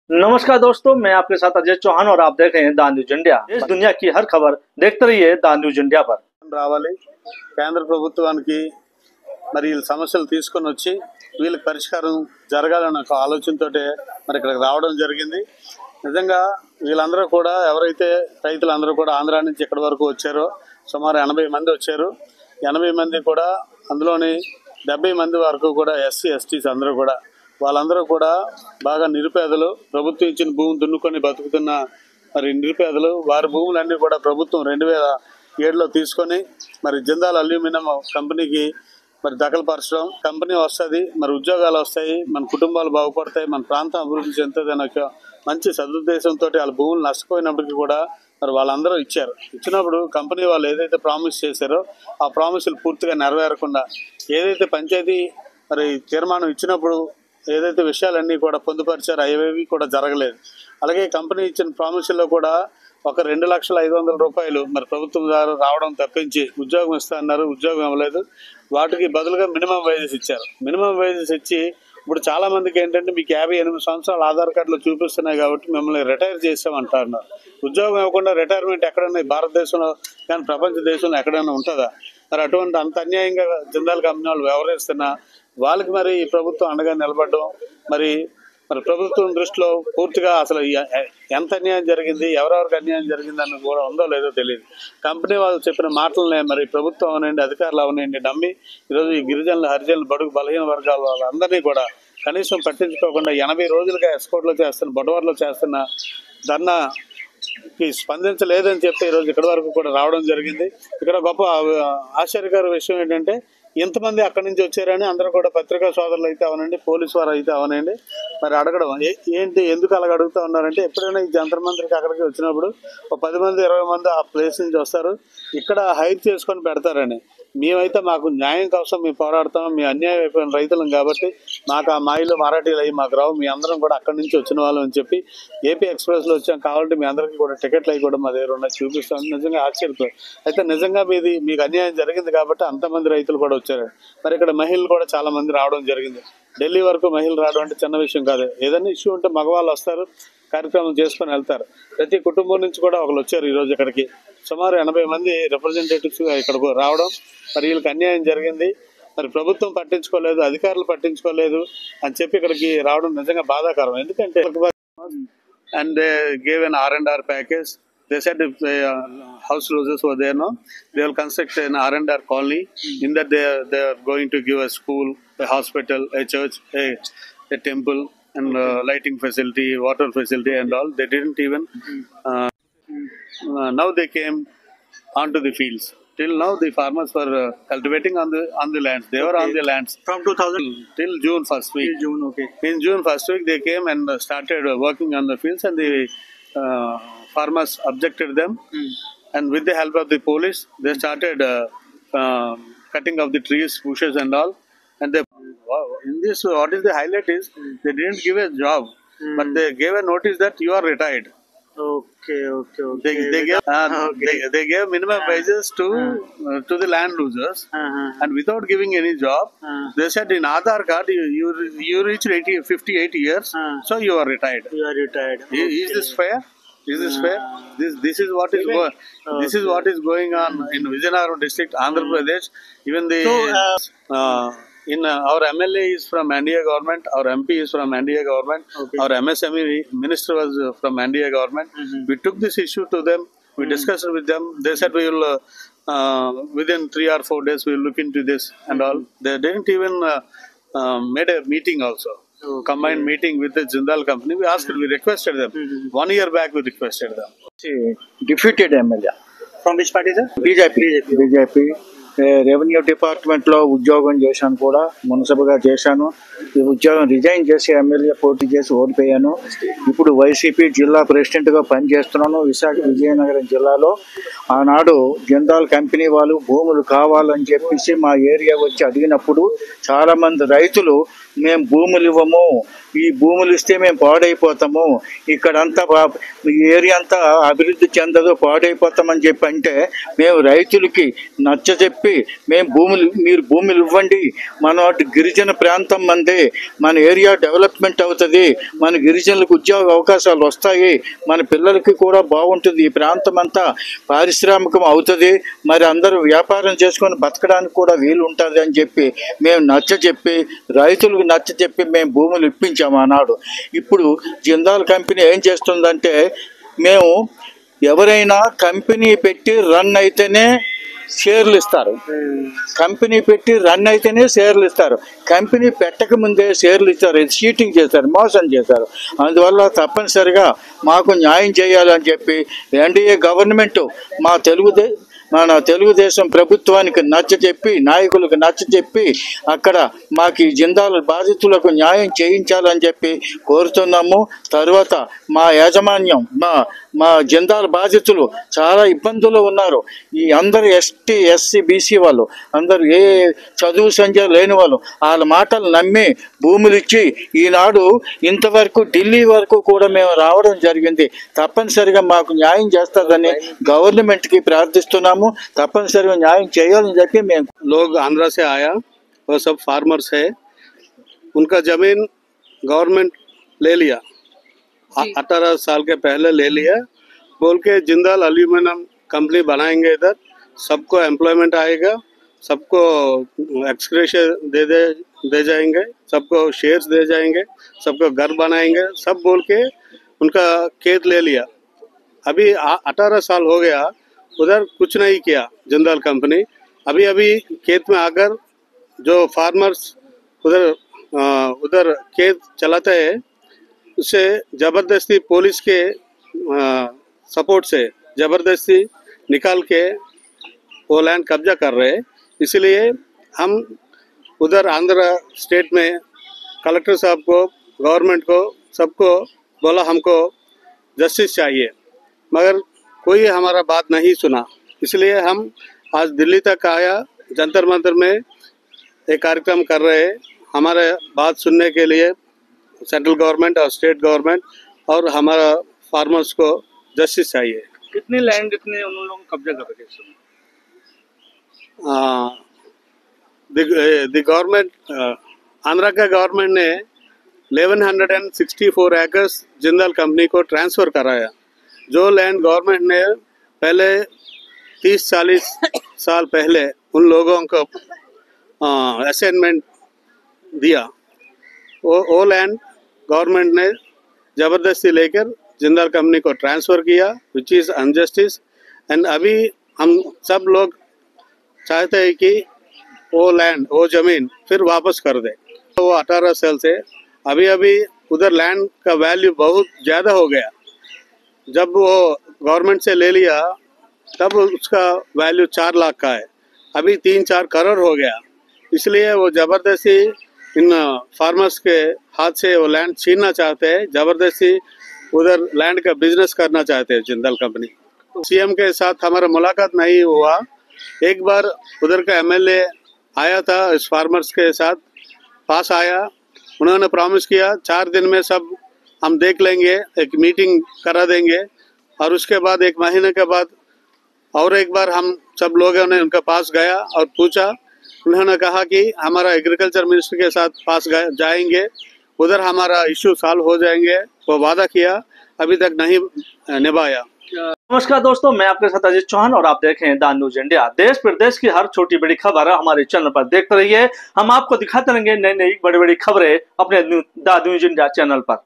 नमस्कार दोस्तों, मैं आपके साथ अजय चौहान और आप देख रहे हैं द न्यूज इंडिया। देश दुनिया की हर खबर देखते रहिए द न्यूज इंडिया पर। రావాలి కేంద్ర ప్రభుత్వానికి మరి వీళ్ళ సమస్యలు తీసుకొని వచ్చి వీళ్ళకి పరిష్కారం జరగాలన్న ఒక ఆలోచనతోటే మరి ఇక్కడికి రావడం జరిగింది. నిజంగా వీళ్ళందరూ కూడా ఎవరైతే రైతులందరూ కూడా ఆంధ్ర నుంచి ఇక్కడి వరకు వచ్చారో సుమారు 80 మంది వచ్చారు. 80 మంది కూడా అందులోని 70 మంది వరకు కూడా ఎస్సీ ఎస్టీస్ అందరూ కూడా వాళ్ళందరూ కూడా బాగా నిరుపేదలు, ప్రభుత్వం ఇచ్చిన భూమి దున్నుకొని బతుకుతున్న మరి నిరుపేదలు. వారి భూములన్నీ కూడా ప్రభుత్వం 2007లో తీసుకొని మరి జిందాల్ అల్యూమినియం కంపెనీకి మరి దఖలుపరచడం, కంపెనీ వస్తుంది, మరి ఉద్యోగాలు వస్తాయి, మన కుటుంబాలు బాగుపడతాయి, మన ప్రాంతం అభివృద్ధి చెందుతుంది అనే ఒక మంచి సదుద్దేశంతో వాళ్ళ భూములు నష్టపోయినప్పటికీ కూడా మరి వాళ్ళందరూ ఇచ్చారు. ఇచ్చినప్పుడు కంపెనీ వాళ్ళు ఏదైతే ప్రామిస్ చేశారో ఆ ప్రామిసులు పూర్తిగా నెరవేరకుండా ఏదైతే పంచాయతీ మరి తీర్మానం ఇచ్చినప్పుడు ఏదైతే విషయాలన్నీ కూడా పొందుపరిచారో అవేవి కూడా జరగలేదు. అలాగే కంపెనీ ఇచ్చిన ప్రామిసుల్లో కూడా ఒక 2,500,000 రూపాయలు మరి ప్రభుత్వం ద్వారా రావడం తప్పించి ఉద్యోగం ఇస్తా అన్నారు, ఉద్యోగం ఇవ్వలేదు. వాటికి బదులుగా మినిమం వేజెస్ ఇచ్చారు. మినిమం వేజెస్ ఇచ్చి ఇప్పుడు చాలా మందికి ఏంటంటే మీకు 58 సంవత్సరాలు ఆధార్ కార్డులో చూపిస్తున్నాయి కాబట్టి మిమ్మల్ని రిటైర్ చేసామంటారు. ఉద్యోగం ఇవ్వకుండా రిటైర్మెంట్ ఎక్కడైనా భారతదేశంలో కానీ ప్రపంచ దేశంలో ఎక్కడైనా ఉంటుందా? మరి అటువంటి అంత అన్యాయంగా జిందాల్ కంపెనీ వాళ్ళు వ్యవహరిస్తున్నా వాళ్ళకి మరి ప్రభుత్వం అండగా నిలబడడం మరి ప్రభుత్వం దృష్టిలో పూర్తిగా అసలు ఎంత అన్యాయం జరిగింది, ఎవరెవరికి అన్యాయం జరిగింది అన్నది కూడా ఉందో లేదో తెలియదు. కంపెనీ వాళ్ళు చెప్పిన మాటలనే మరి ప్రభుత్వం అవనండి, అధికారులు అవనండి నమ్మి ఈరోజు ఈ గిరిజనులు, హరిజనులు, బడుగు బలహీన వర్గాల వాళ్ళందరినీ కూడా కనీసం పట్టించుకోకుండా 80 రోజులుగా ఎస్కోట్లో చేస్తున్న, బొడవర్లో చేస్తున్న ధర్నాకి స్పందించలేదని చెప్పి ఈరోజు ఇక్కడి వరకు కూడా రావడం జరిగింది. ఇక్కడ గొప్ప ఆశ్చర్యకర విషయం ఏంటంటే ఇంతమంది అక్కడి నుంచి వచ్చారని అందరూ కూడా పత్రికా సోదరులు అయితే అవనండి, పోలీసు వారు అయితే అవనండి మరి అడగడం ఏంటి, ఎందుకు అలాగ అడుగుతూ ఉన్నారంటే ఎప్పుడైనా ఈ జంతర్ మంత్రికి అక్కడికి వచ్చినప్పుడు ఒక 10 మంది 20 మంది ఆ ప్లేస్ నుంచి వస్తారు, ఇక్కడ హైర్ చేసుకొని పెడతారని. మేమైతే మాకు న్యాయం కోసం మేము పోరాడతాం, మీ అన్యాయం అయిపోయిన రైతులం కాబట్టి మాకు ఆ మాయిలు మరాఠీలు అయ్యి మాకు రావు, మీ అందరం కూడా అక్కడి నుంచి వచ్చిన వాళ్ళం అని చెప్పి ఏపీ ఎక్స్ప్రెస్లో వచ్చాం, కావాలంటే మీ అందరికీ కూడా టికెట్లు అవి కూడా మా దగ్గర ఉన్నాయి చూపిస్తాం. నిజంగా ఆశ్చర్యపోయి అయితే నిజంగా మీకు అన్యాయం జరిగింది కాబట్టి అంతమంది రైతులు కూడా వచ్చారు. మరి ఇక్కడ మహిళలు కూడా చాలా మంది రావడం జరిగింది. ఢిల్లీ వరకు మహిళలు రావడం అంటే చిన్న విషయం కాదు. ఏదైనా ఇష్యూ ఉంటే మగవాళ్ళు వస్తారు, కార్యక్రమం చేసుకొని వెళ్తారు. ప్రతి కుటుంబం నుంచి కూడా ఒకరు వచ్చారు ఈరోజు ఇక్కడికి. సుమారు 80 మంది రిప్రజెంటేటివ్స్ ఇక్కడికి రావడం మరి వీళ్ళకి అన్యాయం జరిగింది, మరి ప్రభుత్వం పట్టించుకోలేదు, అధికారులు పట్టించుకోలేదు అని చెప్పి ఇక్కడికి రావడం నిజంగా బాధాకరం. ఎందుకంటే and they gave an R&R package. They said if house losers were there, no, they will construct an R&R colony. In that they are going to give a school, a hospital, a church, a temple, and lighting facility, water facility, and all. They didn't even. Now they came onto the fields. Till now, the farmers were cultivating on the lands. They were on the lands From 2000 till June first week. till June, okay. In June first week, they came and started working on the fields, and the farmers objected them. And with the help of the police, they started cutting of the trees, bushes, and all. And they, in this, what is the highlight is they didn't give a job, but they gave a notice that you are retired. Okay. They gave minimum wages to the land losers, and without giving any job, they said in Aadhaar card you reached 58 years, so you are retired. You are retired. Is this fair? Is this fair? This is what is this is what is going on in Vizianagaram district, Andhra Pradesh. Even the our MLA is from NDA government, our MP is from NDA government, our MSME minister was from NDA government. We took this issue to them, we discussed with them. They said we will within 3 or 4 days we will look into this and all. They didn't even made a meeting also. Combined meeting with the Jindal company. We asked, we requested them. 1 year back we requested them. Defeated MLA. From which party, sir? BJP. Revenue డిపార్ట్మెంట్లో ఉద్యోగం చేశాను, కూడా మున్సిపల్గా చేశాను. ఈ ఉద్యోగం resign చేసి MLA పోటీ చేసి ఓడిపోయాను. ఇప్పుడు వైసీపీ జిల్లా ప్రెసిడెంట్గా పనిచేస్తున్నాను విజయనగరం జిల్లాలో. ఆనాడు జిందాల్ కంపెనీ వాళ్ళు భూములు కావాలని చెప్పేసి మా ఏరియా వచ్చి అడిగినప్పుడు చాలామంది రైతులు మేము భూములు ఇవ్వము, ఈ భూములు ఇస్తే మేము పాడైపోతాము, ఇక్కడంతా ఈ ఏరియా అంతా అభివృద్ధి చెందదు, పాడైపోతామని చెప్పి అంటే మేము రైతులకి నచ్చజెప్పి మీరు భూములు ఇవ్వండి, మన గిరిజన ప్రాంతం మందే, మన ఏరియా డెవలప్మెంట్ అవుతుంది, మన గిరిజనులకు ఉద్యోగ అవకాశాలు వస్తాయి, మన పిల్లలకి కూడా బాగుంటుంది, ఈ ప్రాంతం అంతా పారిశ్రామికం అవుతుంది, మరి అందరూ వ్యాపారం చేసుకొని బతకడానికి కూడా వీలు ఉంటుంది అని చెప్పి మేము నచ్చజెప్పి రైతులకు నచ్చజెప్పి మేము భూములు ఇప్పించాము ఆనాడు. ఇప్పుడు జిందాల్ కంపెనీ ఏం చేస్తుందంటే, మేము ఎవరైనా కంపెనీ పెట్టి రన్ అయితేనే షేర్లు ఇస్తారు, కంపెనీ పెట్టి రన్ అయితేనే షేర్లు ఇస్తారు, కంపెనీ పెట్టక ముందే షేర్లు ఇస్తారు, చీటింగ్ చేశారు, మోసం చేశారు. అందువల్ల తప్పనిసరిగా మాకు న్యాయం చేయాలని చెప్పి ఎన్డీఏ గవర్నమెంట్ మన తెలుగుదేశం ప్రభుత్వానికి నచ్చజెప్పి, నాయకులకు నచ్చజెప్పి అక్కడ మాకు ఈ జిందాల్ బాధితులకు న్యాయం చేయించాలని చెప్పి కోరుతున్నాము. తర్వాత మా యాజమాన్యం, మా జిందాల్ బాధితులు చాలా ఇబ్బందులు ఉన్నారు. ఈ అందరు ఎస్టీ ఎస్సీ బీసీ వాళ్ళు అందరూ ఏ చదువు సంధ్య లేని వాళ్ళు వాళ్ళ మాటలు నమ్మి భూములు ఇచ్చి ఈనాడు ఇంతవరకు ఢిల్లీ వరకు కూడా మేము రావడం జరిగింది. తప్పనిసరిగా మాకు న్యాయం చేస్తారని గవర్నమెంట్కి ప్రార్థిస్తున్నాము. తప్పనిసరిగా న్యాయం చేయాలని చెప్పి మేము. लोग आंध्रा से आया, वो सब फार्मर्स है, उनका जमीन गवर्नमेंट ले लिया, 18 साल के पहले ले लिया, बोल के जिंदाल एल्यूमिनियम कंपनी बनाएंगे, इधर सबको एम्प्लॉयमेंट आएगा, सबको एक्सग्रेशिया दे जाएंगे, सबको शेयर्स दे जाएंगे, सबको घर बनाएंगे, सब बोल के उनका खेत ले लिया। अभी 18 साल हो गया, उधर कुछ नहीं किया जिंदाल कंपनी। अभी अभी खेत में आकर जो फार्मर्स उधर खेत चलाते हैं, उससे ज़बरदस्ती पुलिस के सपोर्ट से ज़बरदस्ती निकाल के वो लैंड कब्जा कर रहे हैं। इसलिए हम उधर आंध्र स्टेट में कलेक्टर साहब को, गवर्नमेंट को, सबको बोला हमको जस्टिस चाहिए, मगर कोई हमारा बात नहीं सुना। इसलिए हम आज दिल्ली तक आया, जंतर मंतर में एक कार्यक्रम कर रहे हैं, हमारे बात सुनने के लिए सेंट्रल गवर्नमेंट और स्टेट गवर्नमेंट और हमारा फार्मर्स को जस्टिस चाहिए। कितनी लैंड इतने उन लोगों को कब्जा कर रखे हैं? द गवर्नमेंट, आंध्रा का गवर्नमेंट ने 1164 एकर्स जिंदाल कंपनी को ट्रांसफ़र कराया। जो लैंड गवर्नमेंट ने पहले 30-40 साल पहले उन लोगों को असाइनमेंट दिया, वो लैंड गवर्नमेंट ने ज़बरदस्ती लेकर जिंदाल कंपनी को ट्रांसफ़र किया, विच इज़ अनजस्टिस। एंड अभी हम सब लोग चाहते हैं कि वो लैंड, वो ज़मीन फिर वापस कर दे। तो वो 18 साल से अभी उधर लैंड का वैल्यू बहुत ज़्यादा हो गया। जब वो गवर्नमेंट से ले लिया तब उसका वैल्यू 4 लाख का है, अभी 3-4 करोड़ हो गया। इसलिए वो ज़बरदस्ती इन फार्मर्स के हाथ से वो लैंड छीनना चाहते हैं, ज़बरदस्ती उधर लैंड का बिजनेस करना चाहते हैं जिंदाल कंपनी। सीएम के साथ हमारा मुलाकात नहीं हुआ। एक बार उधर का एमएलए आया था, इस फार्मर्स के साथ पास आया, उन्होंने प्रॉमिस किया 4 दिन में सब हम देख लेंगे, एक मीटिंग करा देंगे। और उसके बाद 1 महीने के बाद और एक बार हम सब लोगों ने उनके पास गया और पूछा, उन्होंने कहा कि हमारा एग्रीकल्चर मिनिस्टर के साथ पास जाएंगे, उधर हमारा इश्यू सॉल्व हो जाएंगे, वो वादा किया, अभी तक नहीं निभाया। नमस्कार दोस्तों, मैं आपके साथ अजीत चौहान और आप देख रहे हैं द न्यूज इंडिया। देश प्रदेश की हर छोटी बड़ी खबर हमारे चैनल पर देखते रहिए। हम आपको दिखाते रहेंगे नई नई बड़ी बड़ी खबरें अपने द न्यूज इंडिया चैनल पर।